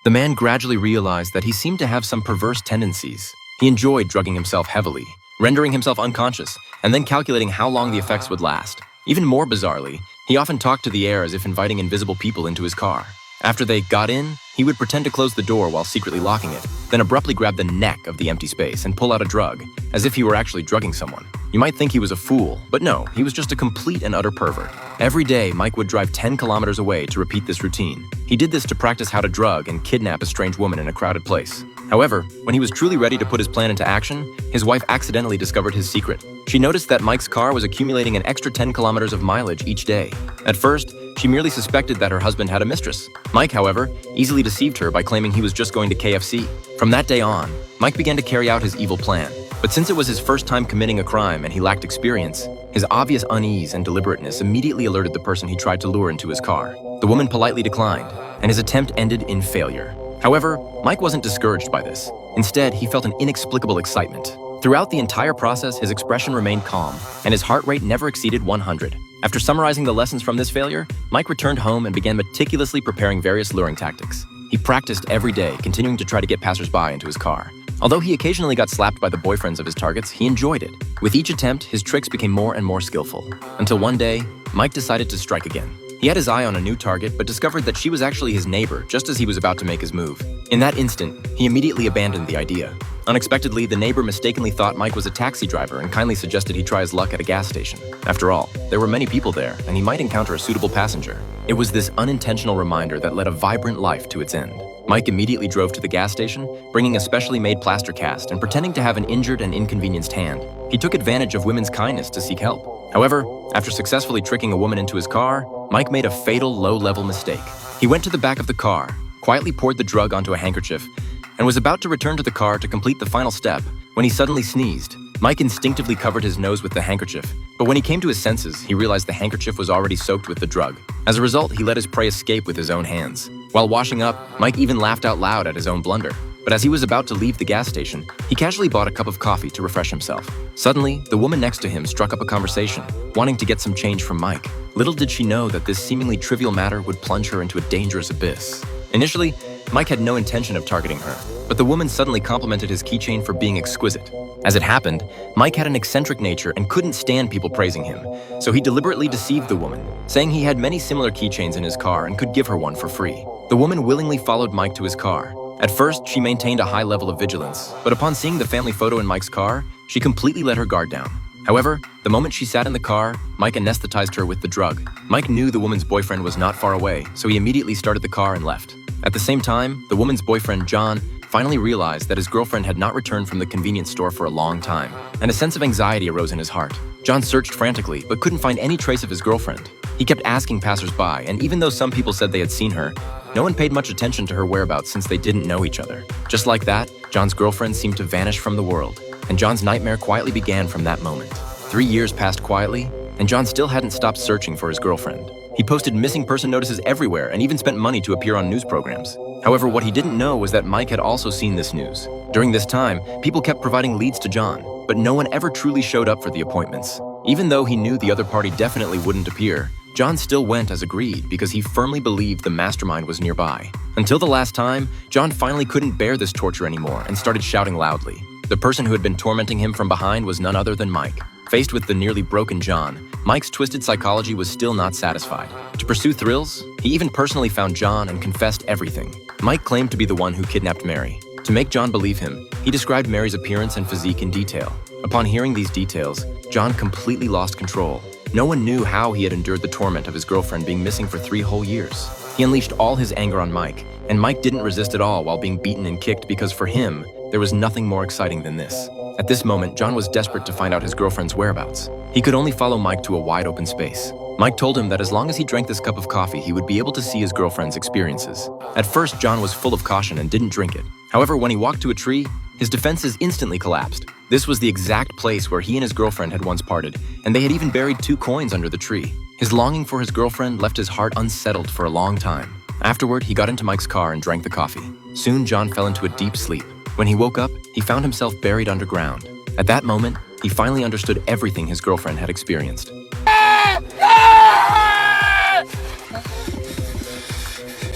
The man gradually realized that he seemed to have some perverse tendencies. He enjoyed drugging himself heavily, rendering himself unconscious, and then calculating how long the effects would last. Even more bizarrely, he often talked to the air as if inviting invisible people into his car. After they got in, he would pretend to close the door while secretly locking it, then abruptly grab the neck of the empty space and pull out a drug, as if he were actually drugging someone. You might think he was a fool, but no, he was just a complete and utter pervert. Every day, Mike would drive 10 kilometers away to repeat this routine. He did this to practice how to drug and kidnap a strange woman in a crowded place. However, when he was truly ready to put his plan into action, his wife accidentally discovered his secret. She noticed that Mike's car was accumulating an extra 10 kilometers of mileage each day. At first, she merely suspected that her husband had a mistress. Mike, however, easily deceived her by claiming he was just going to KFC. From that day on, Mike began to carry out his evil plan. But since it was his first time committing a crime and he lacked experience, his obvious unease and deliberateness immediately alerted the person he tried to lure into his car. The woman politely declined, and his attempt ended in failure. However, Mike wasn't discouraged by this. Instead, he felt an inexplicable excitement. Throughout the entire process, his expression remained calm, and his heart rate never exceeded 100. After summarizing the lessons from this failure, Mike returned home and began meticulously preparing various luring tactics. He practiced every day, continuing to try to get passersby into his car. Although he occasionally got slapped by the boyfriends of his targets, he enjoyed it. With each attempt, his tricks became more and more skillful. Until one day, Mike decided to strike again. He had his eye on a new target, but discovered that she was actually his neighbor just as he was about to make his move. In that instant, he immediately abandoned the idea. Unexpectedly, the neighbor mistakenly thought Mike was a taxi driver and kindly suggested he try his luck at a gas station. After all, there were many people there, and he might encounter a suitable passenger. It was this unintentional reminder that led a vibrant life to its end. Mike immediately drove to the gas station, bringing a specially made plaster cast and pretending to have an injured and inconvenienced hand. He took advantage of women's kindness to seek help. However, after successfully tricking a woman into his car, Mike made a fatal low-level mistake. He went to the back of the car, quietly poured the drug onto a handkerchief, and was about to return to the car to complete the final step when he suddenly sneezed. Mike instinctively covered his nose with the handkerchief, but when he came to his senses, he realized the handkerchief was already soaked with the drug. As a result, he let his prey escape with his own hands. While washing up, Mike even laughed out loud at his own blunder. But as he was about to leave the gas station, he casually bought a cup of coffee to refresh himself. Suddenly, the woman next to him struck up a conversation, wanting to get some change from Mike. Little did she know that this seemingly trivial matter would plunge her into a dangerous abyss. Initially, Mike had no intention of targeting her, but the woman suddenly complimented his keychain for being exquisite. As it happened, Mike had an eccentric nature and couldn't stand people praising him, so he deliberately deceived the woman, saying he had many similar keychains in his car and could give her one for free. The woman willingly followed Mike to his car. At first, she maintained a high level of vigilance, but upon seeing the family photo in Mike's car, she completely let her guard down. However, the moment she sat in the car, Mike anesthetized her with the drug. Mike knew the woman's boyfriend was not far away, so he immediately started the car and left. At the same time, the woman's boyfriend, John, finally realized that his girlfriend had not returned from the convenience store for a long time, and a sense of anxiety arose in his heart. John searched frantically, but couldn't find any trace of his girlfriend. He kept asking passersby, and even though some people said they had seen her, no one paid much attention to her whereabouts since they didn't know each other. Just like that, John's girlfriend seemed to vanish from the world, and John's nightmare quietly began from that moment. 3 years passed quietly, and John still hadn't stopped searching for his girlfriend. He posted missing person notices everywhere and even spent money to appear on news programs. However, what he didn't know was that Mike had also seen this news. During this time, people kept providing leads to John, but no one ever truly showed up for the appointments. Even though he knew the other party definitely wouldn't appear, John still went as agreed because he firmly believed the mastermind was nearby. Until the last time, John finally couldn't bear this torture anymore and started shouting loudly. The person who had been tormenting him from behind was none other than Mike. Faced with the nearly broken John, Mike's twisted psychology was still not satisfied. To pursue thrills, he even personally found John and confessed everything. Mike claimed to be the one who kidnapped Mary. To make John believe him, he described Mary's appearance and physique in detail. Upon hearing these details, John completely lost control. No one knew how he had endured the torment of his girlfriend being missing for 3 whole years. He unleashed all his anger on Mike, and Mike didn't resist at all while being beaten and kicked because for him, there was nothing more exciting than this. At this moment, John was desperate to find out his girlfriend's whereabouts. He could only follow Mike to a wide open space. Mike told him that as long as he drank this cup of coffee, he would be able to see his girlfriend's experiences. At first, John was full of caution and didn't drink it. However, when he walked to a tree, his defenses instantly collapsed. This was the exact place where he and his girlfriend had once parted, and they had even buried 2 coins under the tree. His longing for his girlfriend left his heart unsettled for a long time. Afterward, he got into Mike's car and drank the coffee. Soon, John fell into a deep sleep. When he woke up, he found himself buried underground. At that moment, he finally understood everything his girlfriend had experienced.